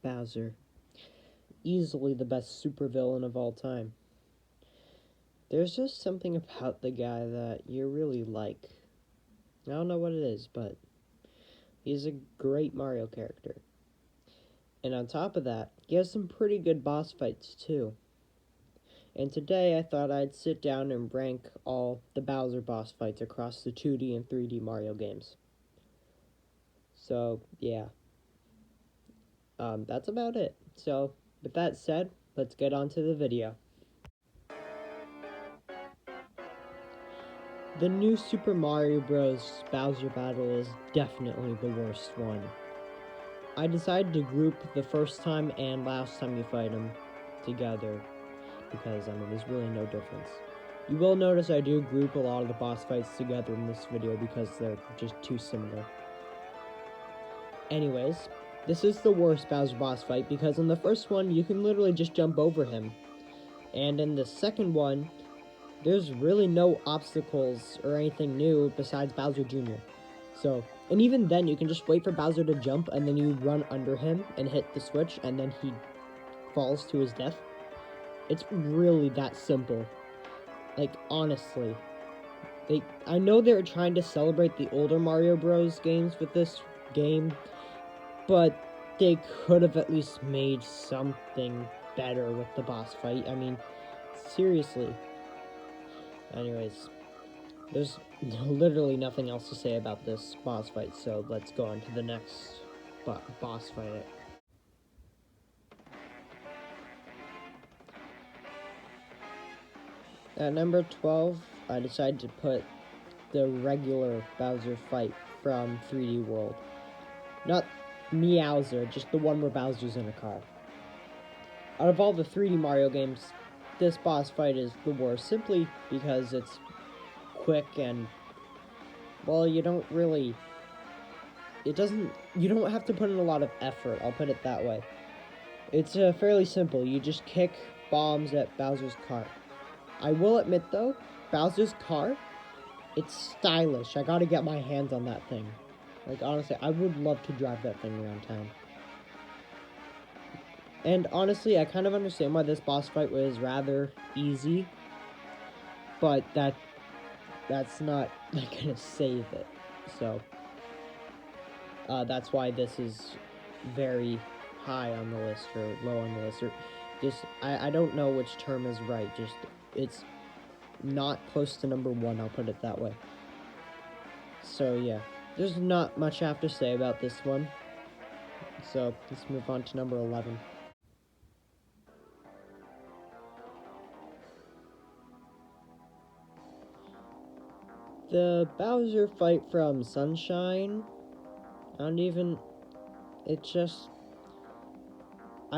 Bowser. Easily the best supervillain of all time. There's just something about the guy that you really like. I don't know what it is, but he's a great Mario character. And on top of that, he has some pretty good boss fights too. And today I thought I'd sit down and rank all the Bowser boss fights across the 2D and 3D Mario games. So, yeah. That's about it. So, with that said, let's get on to the video. The new Super Mario Bros. Bowser battle is definitely the worst one. I decided to group the first time and last time you fight him together because, there's really no difference. You will notice I do group a lot of the boss fights together in this video because they're just too similar. Anyways, this is the worst Bowser boss fight because in the first one, you can literally just jump over him. And in the second one, there's really no obstacles or anything new besides Bowser Jr. So, and even then, you can just wait for Bowser to jump and then you run under him and hit the switch and then he falls to his death. It's really that simple. Like, honestly. I know they're trying to celebrate the older Mario Bros. Games with this game, but they could have at least made something better with the boss fight. Seriously. Anyways, there's literally nothing else to say about this boss fight, so let's go on to the next boss fight. At number 12, I decided to put the regular Bowser fight from 3D World. Not Meowser, just the one where Bowser's in a car. Out of all the 3D Mario games, this boss fight is the worst, simply because it's quick and, well, you don't have to put in a lot of effort, I'll put it that way. It's fairly simple, you just kick bombs at Bowser's car. I will admit though, Bowser's car, it's stylish. I gotta get my hands on that thing. Like, honestly, I would love to drive that thing around town. And honestly, I kind of understand why this boss fight was rather easy, but that's not gonna save it. So, that's why this is very high on the list, or low on the list, or just, I don't know which term is right, just, it's not close to number 1, I'll put it that way. So, yeah, there's not much I have to say about this one. So, let's move on to number 11. The Bowser fight from Sunshine, I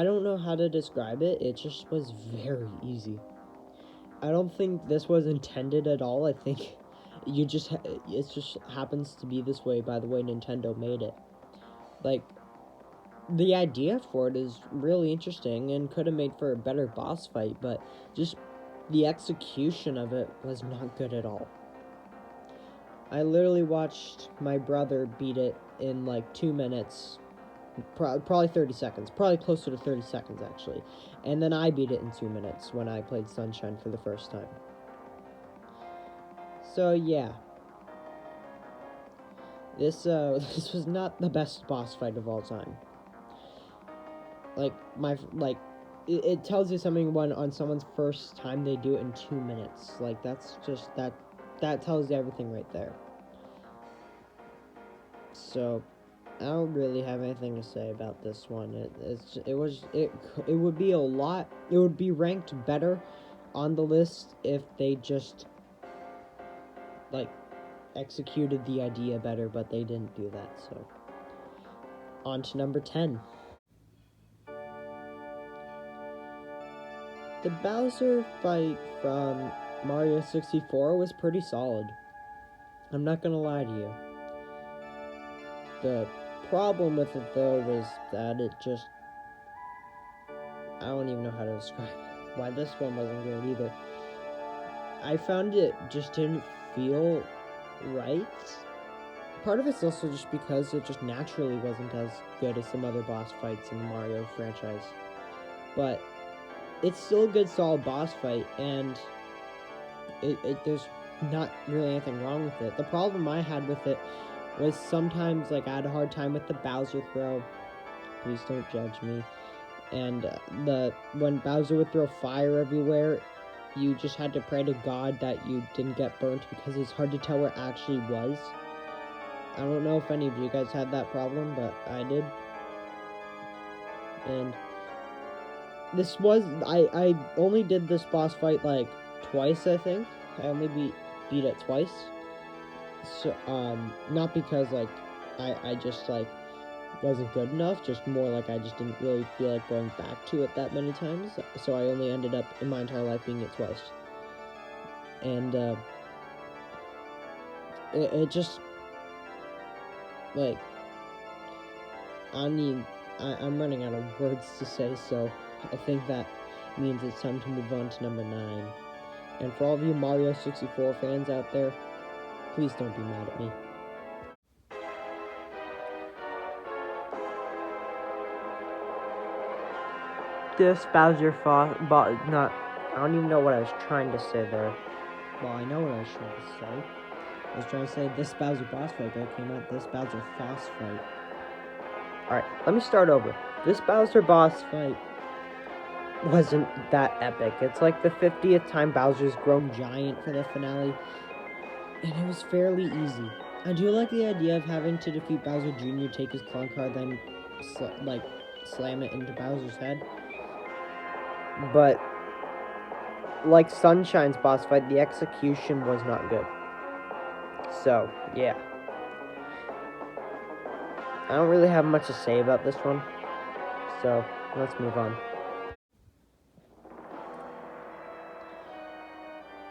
don't know how to describe it, it just was very easy. I don't think this was intended at all, I think it just happens to be this way by the way Nintendo made it. Like, the idea for it is really interesting and could have made for a better boss fight, but just the execution of it was not good at all. I literally watched my brother beat it in like 2 minutes, probably 30 seconds, probably closer to 30 seconds actually, and then I beat it in 2 minutes when I played Sunshine for the first time. So yeah, this was not the best boss fight of all time. It tells you something when on someone's first time they do it in 2 minutes. Like, that's just that tells you everything right there. So I don't really have anything to say about this one. It would be ranked better on the list if they just executed the idea better, but they didn't do that. So on to number 10. The Bowser fight from Mario 64 was pretty solid. I'm not gonna lie to you. The problem with it though was that I don't even know how to describe why this one wasn't great either. I found it just didn't feel right. part of it's also just because it just naturally wasn't as good as some other boss fights in the Mario franchise. But it's still a good, solid boss fight, and there's not really anything wrong with it. The problem I had with it was sometimes, like, I had a hard time with the Bowser throw. Please don't judge me. And when Bowser would throw fire everywhere, you just had to pray to God that you didn't get burnt, because it's hard to tell where it actually was. I don't know if any of you guys had that problem, but I did. And this was, I only did this boss fight like twice, I think. I only beat it twice. So, not because like I just like wasn't good enough, just more like I just didn't really feel like going back to it that many times. So I only ended up in my entire life being it twice. And it just like I'm running out of words to say, so I think that means it's time to move on to number 9. And for all of you Mario 64 fans out there, please don't be mad at me. This Bowser I don't even know what I was trying to say there. Well, I know what I was trying to say. I was trying to say this Bowser boss fight, but it came out this Bowser boss fight. Alright, let me start over. This Bowser boss fight wasn't that epic. It's like the 50th time Bowser's grown giant for the finale, and it was fairly easy. I do like the idea of having to defeat Bowser Jr., take his clone card, then slam it into Bowser's head. But like Sunshine's boss fight, the execution was not good. So, yeah. I don't really have much to say about this one. So, let's move on.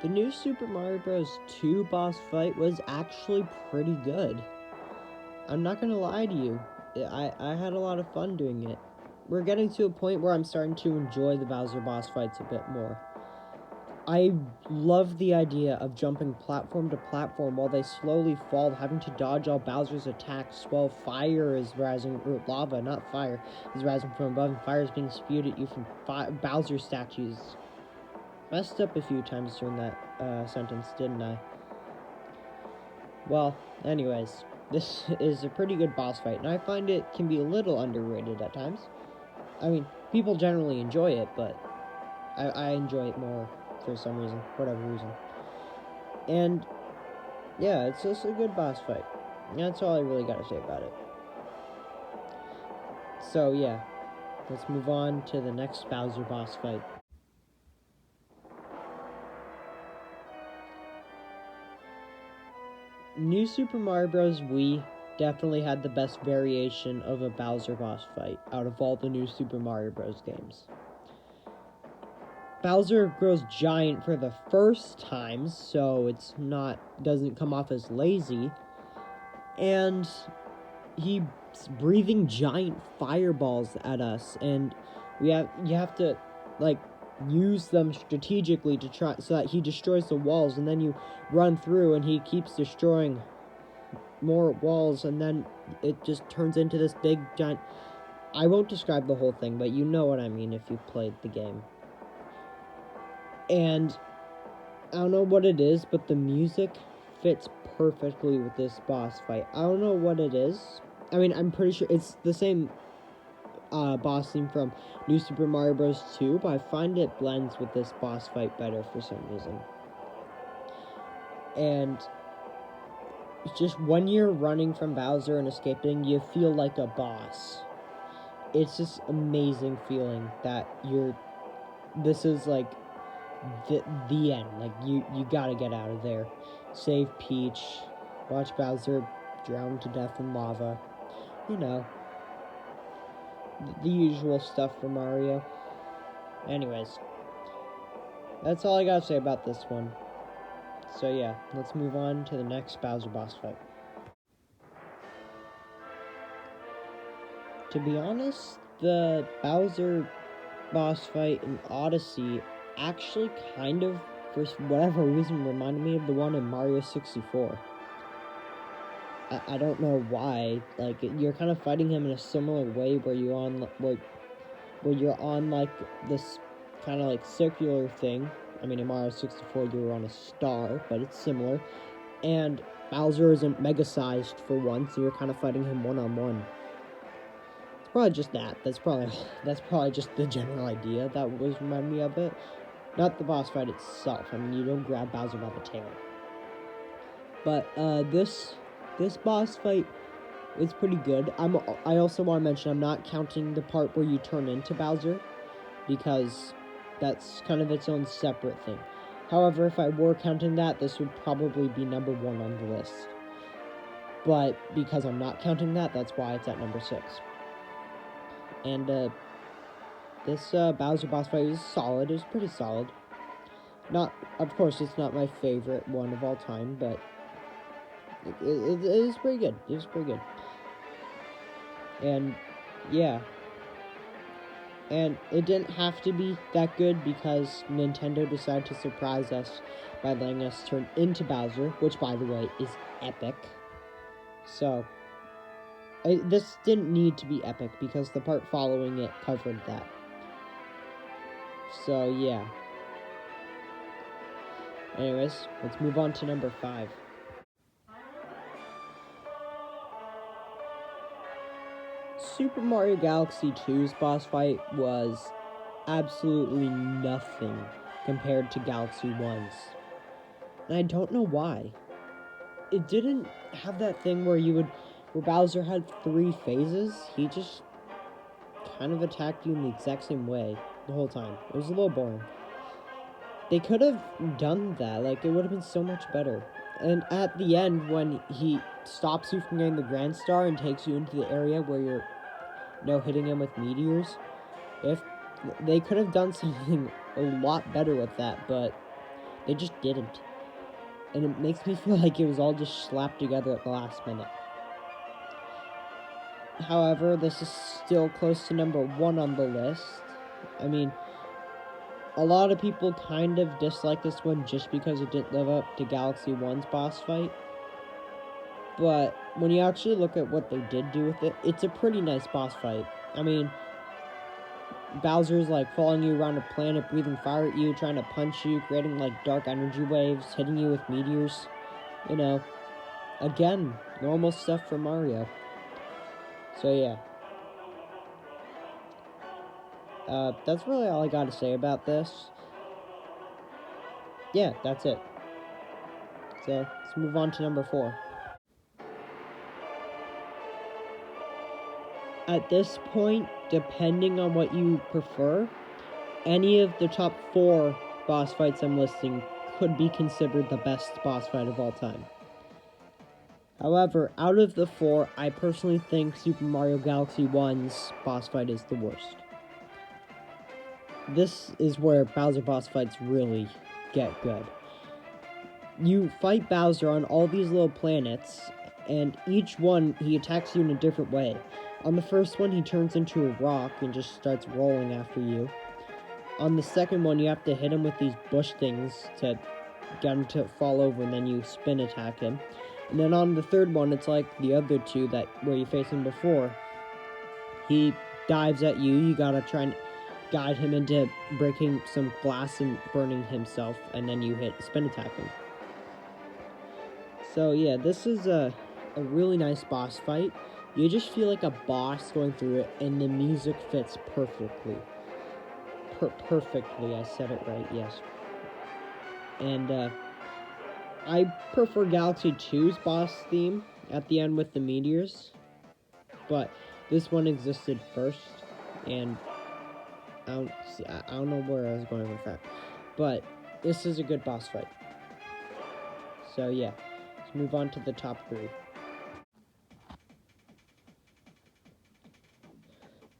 The new Super Mario Bros. 2 boss fight was actually pretty good. I'm not gonna lie to you. I had a lot of fun doing it. We're getting to a point where I'm starting to enjoy the Bowser boss fights a bit more. I love the idea of jumping platform to platform while they slowly fall, having to dodge all Bowser's attacks while fire is rising, or lava, not fire, is rising from above, and fire is being spewed at you from Bowser statues. Messed up a few times during that sentence, didn't I? Well, anyways, this is a pretty good boss fight, and I find it can be a little underrated at times. I mean, people generally enjoy it, but I enjoy it more for some reason, whatever reason. And yeah, it's just a good boss fight. That's all I really gotta say about it. So yeah, let's move on to the next Bowser boss fight. New Super Mario Bros. Wii definitely had the best variation of a Bowser boss fight out of all the new Super Mario Bros. Games. Bowser grows giant for the first time, so doesn't come off as lazy, and he's breathing giant fireballs at us, and you have to like use them strategically to try so that he destroys the walls, and then you run through and he keeps destroying more walls, and then it just turns into this big giant. I won't describe the whole thing, but you know what I mean if you've played the game. And I don't know what it is, but the music fits perfectly with this boss fight. I don't know what it is. I mean, I'm pretty sure it's the same boss theme from New Super Mario Bros. 2, but I find it blends with this boss fight better for some reason. And just when you're running from Bowser and escaping, you feel like a boss. It's just amazing feeling that this is like the end. Like, you gotta get out of there. Save Peach. Watch Bowser drown to death in lava. You know, the usual stuff for Mario. Anyways, that's all I gotta say about this one. So yeah, let's move on to the next Bowser boss fight. To be honest, the Bowser boss fight in Odyssey actually kind of, for whatever reason, reminded me of the one in Mario 64. I don't know why. Like, you're kind of fighting him in a similar way where you're on like this kind of like circular thing. I mean, in Mario 64 you were on a star, but it's similar. And Bowser isn't mega-sized for once, so you're kind of fighting him one-on-one. It's probably just that. That's probably just the general idea that was reminding me of it. Not the boss fight itself. I mean, you don't grab Bowser by the tail. But this boss fight is pretty good. I also want to mention I'm not counting the part where you turn into Bowser, because that's kind of its own separate thing. However, if I were counting that, this would probably be number 1 on the list. But because I'm not counting that, that's why it's at number 6. And this Bowser boss fight is solid. It was pretty solid. Of course, it's not my favorite one of all time, but it is pretty good. It was pretty good. And yeah. And it didn't have to be that good because Nintendo decided to surprise us by letting us turn into Bowser, which, by the way, is epic. So, this didn't need to be epic because the part following it covered that. So, yeah. Anyways, let's move on to number 5. Super Mario Galaxy 2's boss fight was absolutely nothing compared to Galaxy 1's. And I don't know why. It didn't have that thing where Bowser had 3 phases. He just kind of attacked you in the exact same way the whole time. It was a little boring. They could have done that. Like, it would have been so much better. And at the end, when he stops you from getting the Grand Star and takes you into the area where you're hitting him with meteors, if they could have done something a lot better with that, but they just didn't. And it makes me feel like it was all just slapped together at the last minute. However, this is still close to number 1 on the list. I mean, a lot of people kind of dislike this one just because it didn't live up to Galaxy 1's boss fight. But when you actually look at what they did do with it, it's a pretty nice boss fight. I mean, Bowser's like following you around a planet, breathing fire at you, trying to punch you, creating like dark energy waves, hitting you with meteors. Again, normal stuff for Mario. So yeah. That's really all I gotta say about this. Yeah, that's it. So, let's move on to number 4. At this point, depending on what you prefer, any of the top 4 boss fights I'm listing could be considered the best boss fight of all time. However, out of the 4, I personally think Super Mario Galaxy 1's boss fight is the worst. This is where Bowser boss fights really get good. You fight Bowser on all these little planets, and each one, he attacks you in a different way. On the first one, he turns into a rock and just starts rolling after you. On the second one, you have to hit him with these bush things to get him to fall over, and then you spin attack him. And then on the third one, it's like the other 2 where you faced him before. He dives at you, you gotta try and guide him into breaking some glass and burning himself, and then you spin attack him. So yeah, this is a really nice boss fight. You just feel like a boss going through it, and the music fits perfectly. Perfectly, I said it right, yes. And I prefer Galaxy 2's boss theme at the end with the meteors, but this one existed first, and I don't know where I was going with that, but this is a good boss fight. So yeah, let's move on to the top 3.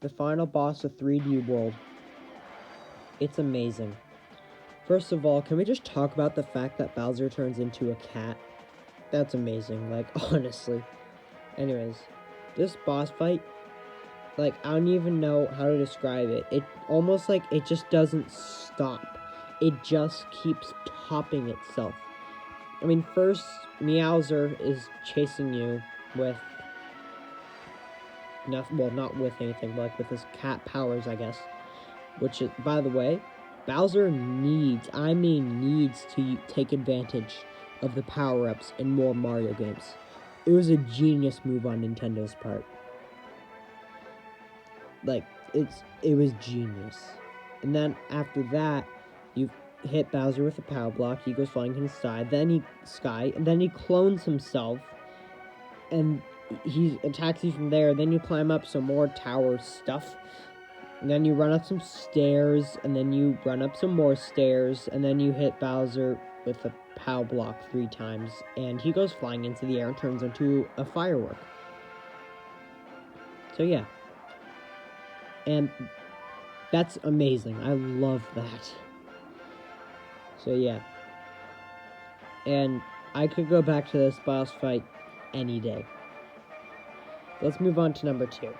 The final boss of 3D World. It's amazing. First of all, can we just talk about the fact that Bowser turns into a cat? That's amazing, like, honestly. Anyways, this boss fight, like, I don't even know how to describe it. It almost like it just doesn't stop. It just keeps topping itself. I mean, first, Meowser is chasing you, with not with anything, but like with his cat powers, I guess. Which is, by the way, Bowser needs to take advantage of the power-ups in more Mario games. It was a genius move on Nintendo's part. Like, it was genius. And then after that, you hit Bowser with a power block, he goes flying to the sky, and then he clones himself, and he attacks you from there, then you climb up some more tower stuff, and then you run up some stairs, and then you run up some more stairs, and then you hit Bowser with a power block 3 times, and he goes flying into the air and turns into a firework. So yeah. And that's amazing. I love that. So yeah. And I could go back to this boss fight any day. Let's move on to number 2.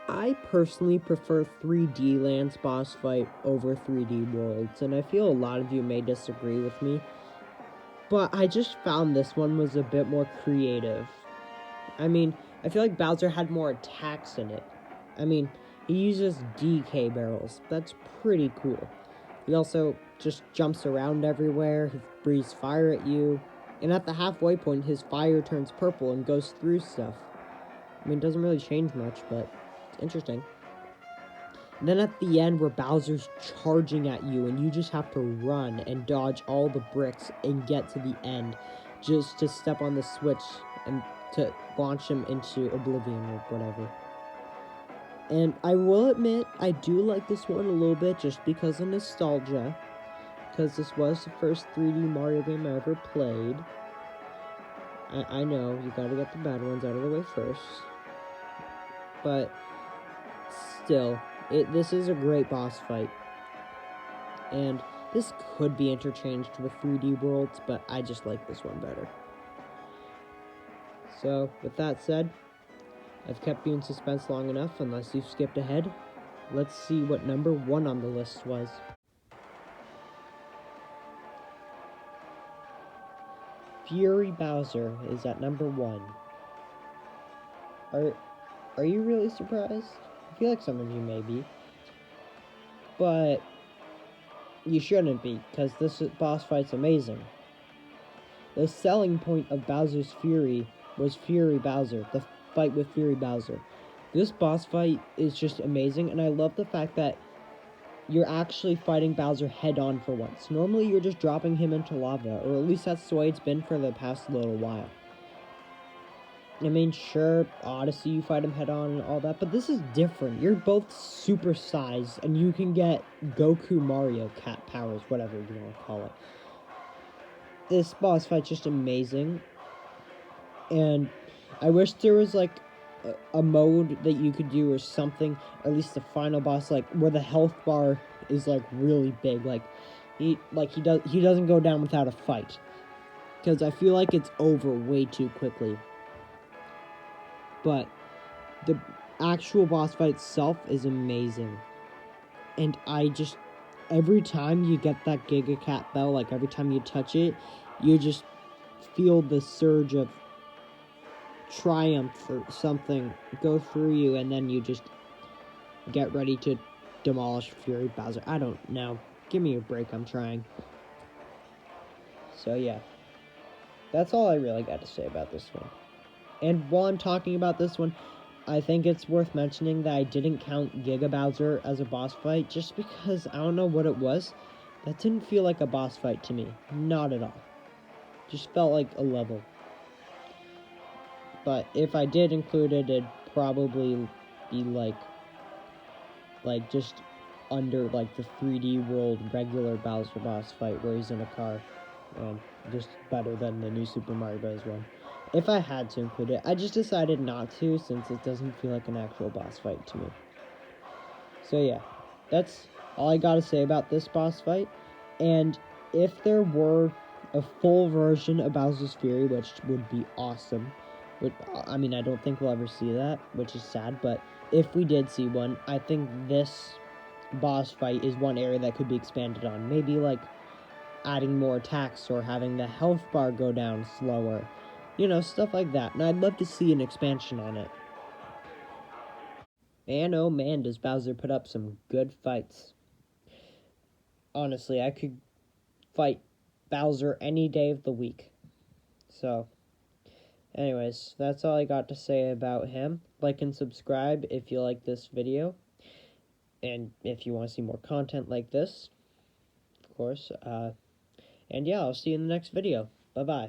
I personally prefer 3D Land's boss fight over 3D Worlds, and I feel a lot of you may disagree with me, but I just found this one was a bit more creative. I mean, I feel like Bowser had more attacks in it. I mean, he uses DK barrels. That's pretty cool. He also just jumps around everywhere, he breathes fire at you, and at the halfway point, his fire turns purple and goes through stuff. I mean, it doesn't really change much, but it's interesting. And then at the end, where Bowser's charging at you, and you just have to run and dodge all the bricks and get to the end, just to step on the switch and to launch him into oblivion or whatever. And I will admit, I do like this one a little bit just because of nostalgia, because this was the first 3D Mario game I ever played. I know, you gotta get the bad ones out of the way first, but still, this is a great boss fight, and this could be interchanged with 3D Worlds, but I just like this one better. So, with that said, I've kept you in suspense long enough, unless you've skipped ahead. Let's see what number 1 on the list was. Fury Bowser is at number 1. Are you really surprised? I feel like some of you may be. But you shouldn't be, because this boss fight's amazing. The selling point of Bowser's Fury was Fury Bowser, the fight with Fury Bowser. This boss fight is just amazing, and I love the fact that you're actually fighting Bowser head-on for once. Normally, you're just dropping him into lava, or at least that's the way it's been for the past little while. I mean, sure, Odyssey, you fight him head-on and all that, but this is different. You're both super-sized, and you can get Goku Mario cat powers, whatever you want to call it. This boss fight's just amazing, and I wish there was, like, a mode that you could do or something, or at least the final boss, like, where the health bar is, like, really big. Like, he doesn't go down without a fight, because I feel like it's over way too quickly. But the actual boss fight itself is amazing. And every time you get that Giga Cat Bell, like every time you touch it, you just feel the surge of triumph or something go through you, and then you just get ready to demolish Fury Bowser. I don't know. Give me a break, I'm trying. So yeah. That's all I really got to say about this one. And while I'm talking about this one, I think it's worth mentioning that I didn't count Giga Bowser as a boss fight, just because I don't know what it was. That didn't feel like a boss fight to me. Not at all. Just felt like a level. But if I did include it, it'd probably be like just under like the 3D World regular Bowser boss fight where he's in a car. And just better than the new Super Mario Bros. One. If I had to include it, I just decided not to, since it doesn't feel like an actual boss fight to me. So yeah, that's all I gotta say about this boss fight. And if there were a full version of Bowser's Fury, which would be awesome, I mean, I don't think we'll ever see that, which is sad, but if we did see one, I think this boss fight is one area that could be expanded on. Maybe, like, adding more attacks or having the health bar go down slower. You know, stuff like that. And I'd love to see an expansion on it. And oh man, does Bowser put up some good fights. Honestly, I could fight Bowser any day of the week. So, anyways, that's all I got to say about him. Like and subscribe if you like this video. And if you want to see more content like this, of course. And yeah, I'll see you in the next video. Bye-bye.